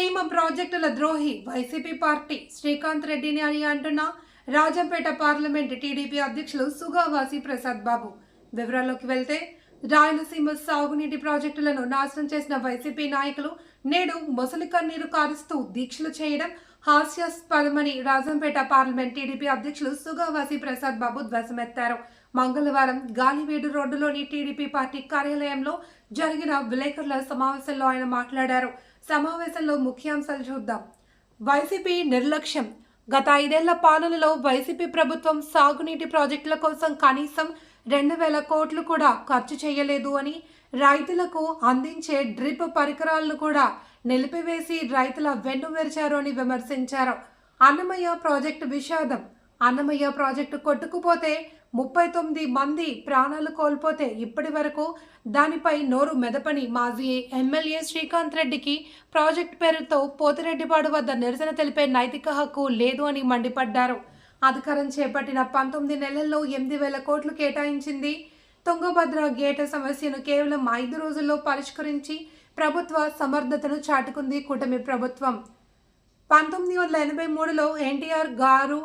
సీమ ప్రాజెక్టుల ద్రోహి వైసీపీ పార్టీ శ్రీకాంత్ రెడ్డిని అని అంటున్న రాజంపేట పార్లమెంట్ టీడీపీ అధ్యక్షులు సుగావాసి ప్రసాద్ బాబు. వివరాల్లోకి వెళ్తే, రాయలసీమ సాగునీటి ప్రాజెక్టులను నాశనం చేసిన వైసీపీ నాయకులు నేడు మొసలి కన్నీరు కారుస్తూ దీక్షలు చేయడం హాస్యాస్పదమని రాజంపేట పార్లమెంట్ టీడీపీ అధ్యక్షులు సుగావాసి ప్రసాద్ బాబు ధ్వజమెత్తారు. మంగళవారం గాలివీడు రోడ్డులోని టీడీపీ పార్టీ కార్యాలయంలో జరిగిన విలేకరుల సమావేశంలో ఆయన మాట్లాడారు. సమావేశంలో ముఖ్యాంశాలు చూద్దాం. వైసీపీ నిర్లక్ష్యం. గత 5 ఏళ్ల పాలనలో వైసీపీ ప్రభుత్వం సాగునీటి ప్రాజెక్టుల కోసం కనీసం 2,000 కోట్లు కూడా ఖర్చు చేయలేదు అని, రైతులకు అందించే డ్రిప్ పరికరాలను కూడా నిలిపివేసి రైతుల వెన్నువిరిచారు అని విమర్శించారు. అన్నమయ్య ప్రాజెక్టు విషాదం. అన్నమయ్య ప్రాజెక్టు కొట్టుకుపోతే 39 మంది ప్రాణాలు కోల్పోతే ఇప్పటి వరకు దానిపై నోరు మెదపని మాజీ ఎమ్మెల్యే శ్రీకాంత్ రెడ్డికి ప్రాజెక్టు పేరుతో పోతిరెడ్డిపాడు వద్ద నిరసన తెలిపే నైతిక హక్కు లేదు అని మండిపడ్డారు. అధికారం చేపట్టిన 19 నెలల్లో 8,000 కోట్లు కేటాయించింది. తుంగభద్ర గేట సమస్యను కేవలం 5 రోజుల్లో పరిష్కరించి ప్రభుత్వ సమర్థతను చాటుకుంది కూటమి ప్రభుత్వం. 1983లో ఎన్టీఆర్ గారు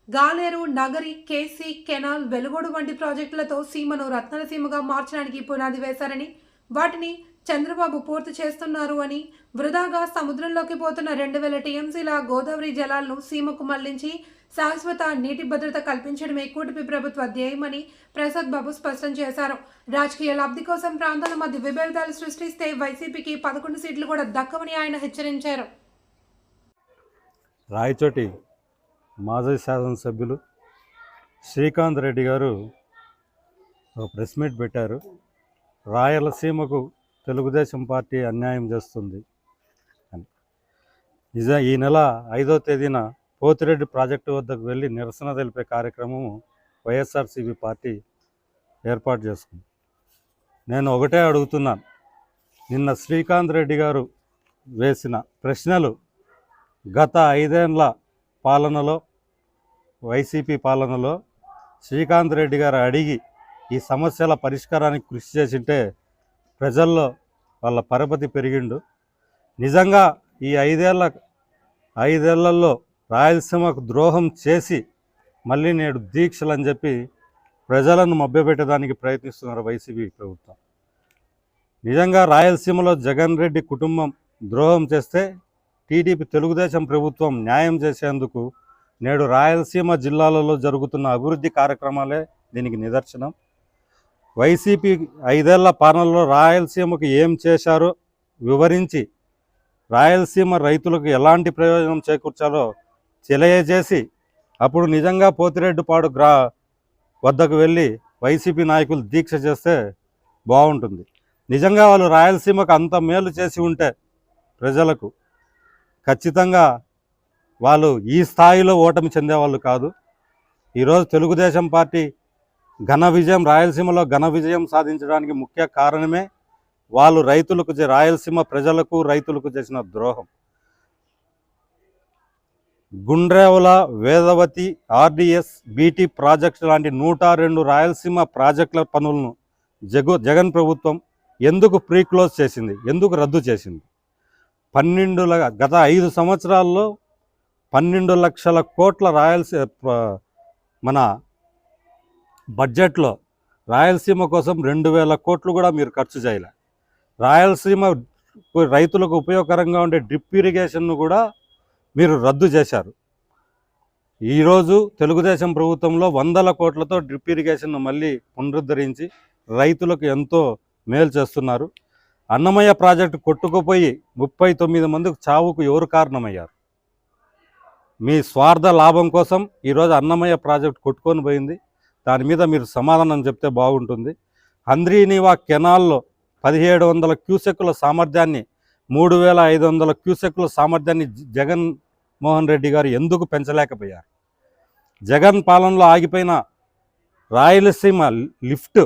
గాలేరు, నగరి, కేసీ కెనాల్, వెలుగోడు వంటి ప్రాజెక్టులతో సీమను రత్నసీమగా మార్చడానికి పునాది వేశారని, వాటిని చంద్రబాబు పూర్తి చేస్తున్నారు అని, వృధాగా సముద్రంలోకి పోతున్న 2,000 టీఎంసీల గోదావరి జలాలను సీమకు మళ్లించి శాశ్వత నీటి భద్రత కల్పించడమే కూటమి ప్రభుత్వ ధ్యేయమని ప్రసాద్ బాబు స్పష్టం చేశారు. రాజకీయ లబ్ధి కోసం ప్రాంతాల మధ్య విభేదాలు సృష్టిస్తే వైసీపీకి 11 సీట్లు కూడా దక్కవని ఆయన హెచ్చరించారు. రాయచోటి మాజీ శాసనసభ్యులు శ్రీకాంత్ రెడ్డి గారు ఒక ప్రెస్ మీట్ పెట్టారు. రాయలసీమకు తెలుగుదేశం పార్టీ అన్యాయం చేస్తుంది అని. ఈ నెల 5వ తేదీన పోతిరెడ్డి ప్రాజెక్టు వద్దకు వెళ్ళి నిరసన తెలిపే కార్యక్రమము వైఎస్ఆర్సీపీ పార్టీ ఏర్పాటు చేసుకుంది. నేను ఒకటే అడుగుతున్నాను, నిన్న శ్రీకాంత్ రెడ్డి గారు వేసిన ప్రశ్నలు గత 5 ఏళ్ల పాలనలో, వైసీపీ పాలనలో శ్రీకాంత్ రెడ్డి గారు అడిగి ఈ సమస్యల పరిష్కారానికి కృషి చేసింటే ప్రజల్లో వాళ్ళ పరపతి పెరిగిండు. నిజంగా ఈ 5 ఏళ్లలో రాయలసీమకు ద్రోహం చేసి మళ్ళీ నేడు దీక్షలు అని చెప్పి ప్రజలను మభ్యపెట్టడానికి ప్రయత్నిస్తున్నారు వైసీపీ ప్రభుత్వం. నిజంగా రాయలసీమలో జగన్ రెడ్డి కుటుంబం ద్రోహం చేస్తే టీడీపీ తెలుగుదేశం ప్రభుత్వం న్యాయం చేసేందుకు నేడు రాయలసీమ జిల్లాలలో జరుగుతున్న అభివృద్ధి కార్యక్రమాలే దీనికి నిదర్శనం. వైసీపీ 5 ఏళ్ల పాలనలో రాయలసీమకు ఏం చేశారో వివరించి రాయలసీమ రైతులకు ఎలాంటి ప్రయోజనం చేకూర్చాలో తెలియజేసి అప్పుడు నిజంగా పోతిరెడ్డిపాడు వద్దకు వెళ్ళి వైసీపీ నాయకులు దీక్ష చేస్తే బాగుంటుంది. నిజంగా వాళ్ళు రాయలసీమకు అంత మేలు చేసి ఉంటే ప్రజలకు ఖచ్చితంగా వాళ్ళు ఈ స్థాయిలో ఓటమి చెందేవాళ్ళు కాదు. ఈరోజు తెలుగుదేశం పార్టీ రాయలసీమలో ఘన విజయం సాధించడానికి ముఖ్య కారణమే వాళ్ళు రాయలసీమ ప్రజలకు రైతులకు చేసిన ద్రోహం. Gundrevula, Vedavathi, RDS, BT project లాంటి 102 రాయలసీమ ప్రాజెక్టుల పనులను జగన్ ప్రభుత్వం ఎందుకు ప్రీక్లోజ్ చేసింది, ఎందుకు రద్దు చేసింది? గత 5 సంవత్సరాల్లో 12 లక్షల కోట్ల మన బడ్జెట్లో రాయలసీమ కోసం 2,000 కోట్లు కూడా మీరు ఖర్చు చేయలే. రాయలసీమ రైతులకు ఉపయోగకరంగా ఉండే డ్రిప్ ఇరిగేషన్ను కూడా మీరు రద్దు చేశారు. ఈరోజు తెలుగుదేశం ప్రభుత్వంలో 100 కోట్లతో డ్రిప్ ఇరిగేషన్ను మళ్ళీ పునరుద్ధరించి రైతులకు ఎంతో మేలు చేస్తున్నారు. అన్నమయ్య ప్రాజెక్టు కొట్టుకుపోయి 39 మందికి చావుకు ఎవరు కారణమయ్యారు? మీ స్వార్థ లాభం కోసం ఈరోజు అన్నమయ్య ప్రాజెక్టు కొట్టుకొని పోయింది. దాని మీద మీరు సమాధానం చెప్తే బాగుంటుంది. హంద్రీనీవా కెనాల్లో 1,700 క్యూసెక్కుల సామర్థ్యాన్ని 3,500 క్యూసెక్కుల సామర్థ్యాన్ని జగన్మోహన్ రెడ్డి గారు ఎందుకు పెంచలేకపోయారు? జగన్ పాలనలో ఆగిపోయిన రాయలసీమ లిఫ్ట్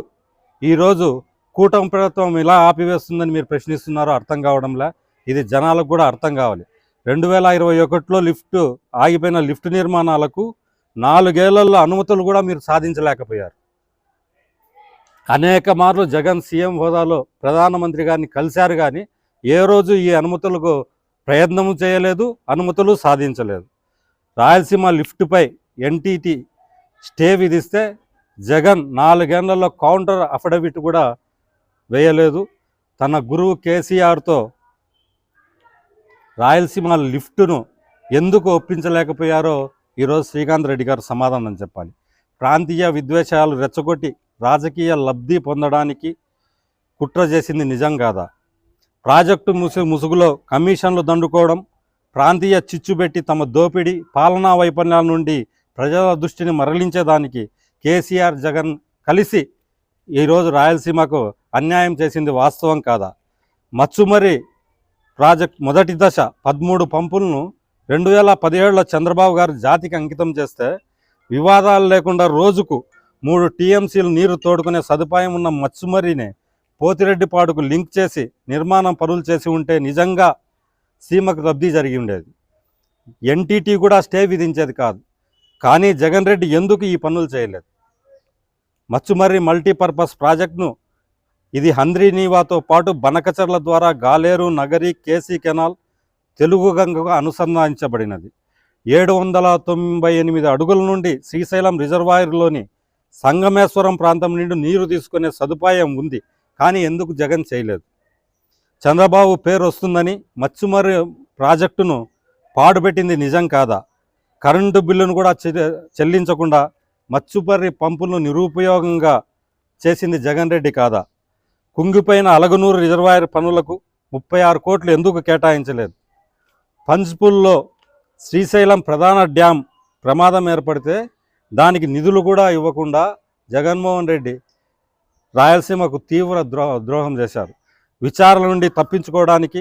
ఈరోజు కూటమి ప్రభుత్వం ఇలా ఆపివేస్తుందని మీరు ప్రశ్నిస్తున్నారో అర్థం కావడంలే. ఇది జనాలకు కూడా అర్థం కావాలి. 2021లో ఆగిపోయిన లిఫ్ట్ నిర్మాణాలకు 4 ఏళ్లలో అనుమతులు కూడా మీరు సాధించలేకపోయారు. అనేక మార్లు జగన్ సీఎం హోదాలో ప్రధానమంత్రి గారిని కలిశారు, కానీ ఏ రోజు ఈ అనుమతులకు ప్రయత్నము చేయలేదు, అనుమతులు సాధించలేదు. రాయలసీమ లిఫ్ట్పై ఎన్టీటీ స్టే విధిస్తే జగన్ 4 ఏళ్లలో కౌంటర్ అఫిడవిట్ కూడా వేయలేదు. తన గురువు కేసీఆర్తో రాయలసీమ లిఫ్టును ఎందుకు ఒప్పించలేకపోయారో ఈరోజు శ్రీకాంత్ రెడ్డి గారు సమాధానం చెప్పాలి. ప్రాంతీయ విద్వేషాలు రెచ్చగొట్టి రాజకీయ లబ్ధి పొందడానికి కుట్ర చేసింది నిజం కాదా? ప్రాజెక్టు ముసుగులో కమిషన్లు దండుకోవడం, ప్రాంతీయ చిచ్చుబెట్టి తమ దోపిడీ పాలనా వైఫల్యాల నుండి ప్రజల దృష్టిని మరలించేదానికి కేసీఆర్ జగన్ కలిసి ఈరోజు రాయలసీమకు అన్యాయం చేసింది వాస్తవం కాదా? మచ్చుమర్రి ప్రాజెక్ట్ మొదటి దశ 13 పంపులను 2017లో చంద్రబాబు గారు జాతికి అంకితం చేస్తే వివాదాలు లేకుండా రోజుకు 3 టీఎంసీలు నీరు తోడుకునే సదుపాయం ఉన్న మచ్చుమర్రినే పోతిరెడ్డిపాడుకు లింక్ చేసి నిర్మాణం పనులు చేసి ఉంటే నిజంగా సీమకు లబ్ధి జరిగి ఉండేది. ఎన్టీటీ కూడా స్టే విధించేది కాదు. కానీ జగన్ రెడ్డి ఎందుకు ఈ పనులు చేయలేదు? మచ్చుమర్రి మల్టీపర్పస్ ప్రాజెక్టును ఇది హంద్రీనీవాతో పాటు బనకచర్ల ద్వారా గాలేరు, నగరి, కేసీ కెనాల్, తెలుగు గంగగా అనుసంధానించబడినది. 798 అడుగుల నుండి శ్రీశైలం రిజర్వాయర్లోని సంగమేశ్వరం ప్రాంతం నుండి నీరు తీసుకునే సదుపాయం ఉంది. కానీ ఎందుకు జగన్ చేయలేదు? చంద్రబాబు పేరు వస్తుందని మచ్చుమర్రి ప్రాజెక్టును పాడుపెట్టింది నిజం కాదా? కరెంటు బిల్లును కూడా చెల్లించకుండా మచ్చుమర్రి పంపులను నిరుపయోగంగా చేసింది జగన్ రెడ్డి కాదా? కుంగిపోయిన అలగనూరు రిజర్వాయర్ పనులకు 36 కోట్లు ఎందుకు కేటాయించలేదు? పంచ్పూల్లో శ్రీశైలం ప్రధాన డ్యాం ప్రమాదం ఏర్పడితే దానికి నిధులు కూడా ఇవ్వకుండా జగన్మోహన్ రెడ్డి రాయలసీమకు తీవ్ర ద్రోహం చేశారు. విచారణ నుండి తప్పించుకోవడానికి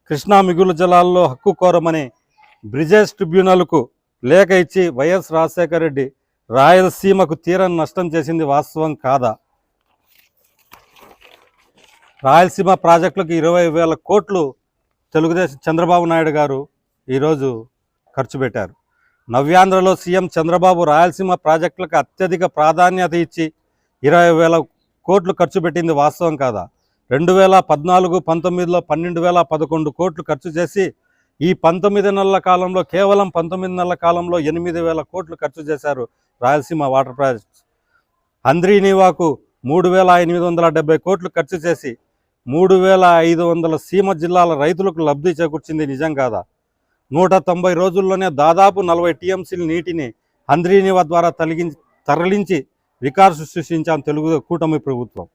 కృష్ణా మిగులు జలాల్లో హక్కు కోరమని బ్రిజేష్ ట్రిబ్యునల్కు లేఖ ఇచ్చి వైఎస్ రాజశేఖర రెడ్డి రాయలసీమకు తీరని నష్టం చేసింది వాస్తవం కాదా? రాయలసీమ ప్రాజెక్టులకు 20,000 కోట్లు తెలుగుదేశం చంద్రబాబు నాయుడు గారు ఈరోజు ఖర్చు పెట్టారు. నవ్యాంధ్రలో సీఎం చంద్రబాబు రాయలసీమ ప్రాజెక్టులకు అత్యధిక ప్రాధాన్యత ఇచ్చి 20,000 కోట్లు ఖర్చు పెట్టింది వాస్తవం కాదా? 2014-19లో 12,011 కోట్లు ఖర్చు చేసి ఈ 19 నెలల కాలంలో కేవలం 19 నెలల కాలంలో 8,000 కోట్లు ఖర్చు చేశారు రాయలసీమ వాటర్ ప్రాజెక్ట్స్. హంద్రీనీవాకు 3,870 కోట్లు ఖర్చు చేసి 3,500 సీమ జిల్లాల రైతులకు లబ్ధి చేకూర్చింది నిజం కాదా? 190 రోజుల్లోనే దాదాపు 40 టీఎంసీల నీటిని హంద్రీనీవా ద్వారా తరలించి రికార్డు సృష్టించాం తెలుగు కూటమి ప్రభుత్వం.